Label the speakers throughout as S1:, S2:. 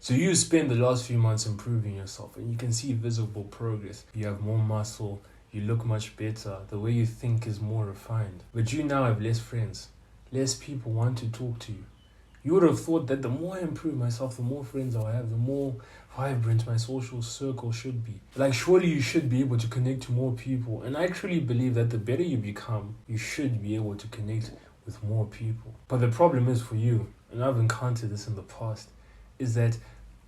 S1: So you spend the last few months improving yourself and you can see visible progress. You have more muscle, you look much better, the way you think is more refined. But you now have less friends. Less people want to talk to you. You would have thought that the more I improve myself, the more friends I'll have, the more vibrant my social circle should be. Like, surely you should be able to connect to more people. And I truly believe that the better you become, you should be able to connect with more people. But the problem is for you, and I've encountered this in the past, is that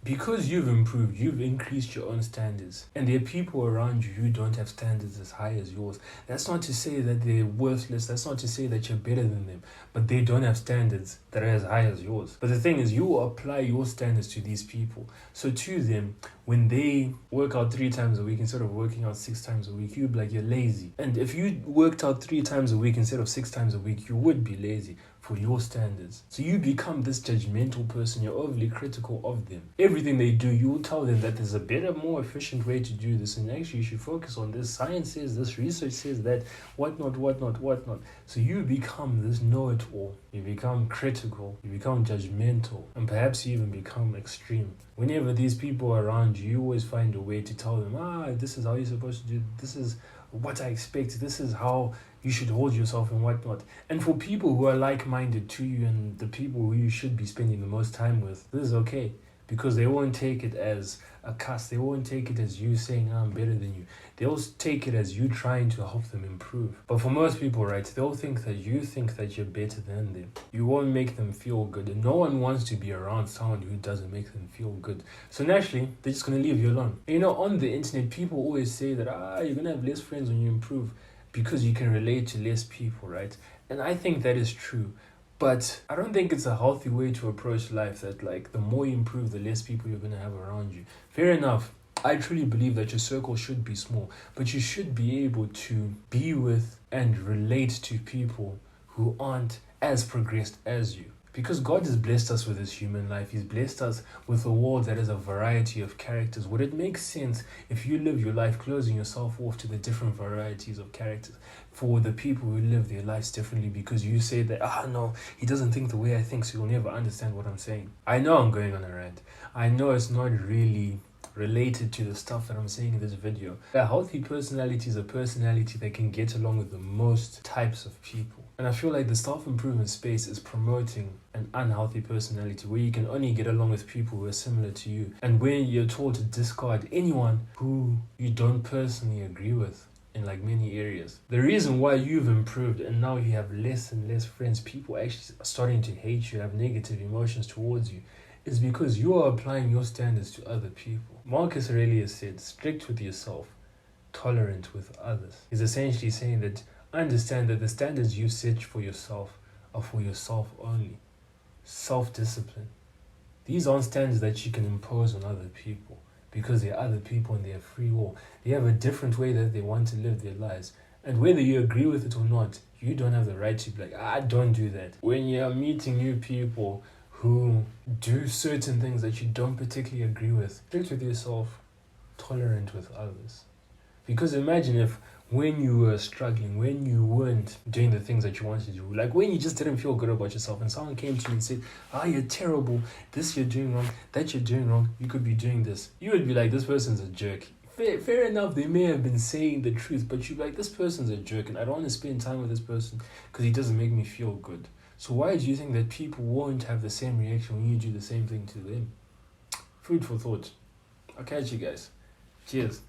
S1: because you've improved, you've increased your own standards, and there are people around you who don't have standards as high as yours. That's not to say that they're worthless, that's not to say that you're better than them, but they don't have standards that are as high as yours. But the thing is, you apply your standards to these people. So to them, when they work out 3 times a week instead of working out 6 times a week, you'd be like, you're lazy. And if you worked out 3 times a week instead of 6 times a week, you would be lazy for your standards. So you become this judgmental person, you're overly critical of them. Everything they do, you will tell them that there's a better, more efficient way to do this, and actually you should focus on this. Science says this, research says that, whatnot. So you become this know-it-all. You become critical, you become judgmental, and perhaps you even become extreme. Whenever these people are around you, you always find a way to tell them, this is how you're supposed to do, this is what I expect, this is how you should hold yourself and whatnot. And for people who are like-minded to you and the people who you should be spending the most time with, this is okay. Because they won't take it as a cuss. They won't take it as you saying, I'm better than you. They'll take it as you trying to help them improve. But for most people, right, they'll think that you think that you're better than them. You won't make them feel good. And no one wants to be around someone who doesn't make them feel good. So naturally, they're just going to leave you alone. And on the internet, people always say that, you're going to have less friends when you improve because you can relate to less people, right? And I think that is true. But I don't think it's a healthy way to approach life, that the more you improve, the less people you're going to have around you. Fair enough. I truly believe that your circle should be small, but you should be able to be with and relate to people who aren't as progressed as you. Because God has blessed us with this human life. He's blessed us with a world that has a variety of characters. Would it make sense if you live your life closing yourself off to the different varieties of characters for the people who live their lives differently because you say that, no, he doesn't think the way I think, so you'll never understand what I'm saying? I know I'm going on a rant. I know it's not really related to the stuff that I'm saying in this video. A healthy personality is a personality that can get along with the most types of people. And I feel like the self-improvement space is promoting an unhealthy personality where you can only get along with people who are similar to you, and where you're told to discard anyone who you don't personally agree with in many areas. The reason why you've improved and now you have less and less friends, people actually are starting to hate you, have negative emotions towards you, is because you are applying your standards to other people. Marcus Aurelius said, strict with yourself, tolerant with others. He's essentially saying that understand that the standards you set for yourself are for yourself only. Self-discipline. These aren't standards that you can impose on other people because they're other people and they have free will. They have a different way that they want to live their lives. And whether you agree with it or not, you don't have the right to be like, don't do that. When you're meeting new people who do certain things that you don't particularly agree with, strict with yourself, tolerant with others. Because imagine if when you were struggling, when you weren't doing the things that you wanted to do, when you just didn't feel good about yourself and someone came to you and said, you're terrible, this you're doing wrong, that you're doing wrong, you could be doing this. You would be like, this person's a jerk. Fair enough, they may have been saying the truth, but you'd be like, this person's a jerk and I don't want to spend time with this person because he doesn't make me feel good. So why do you think that people won't have the same reaction when you do the same thing to them? Food for thought. I'll catch you guys. Cheers.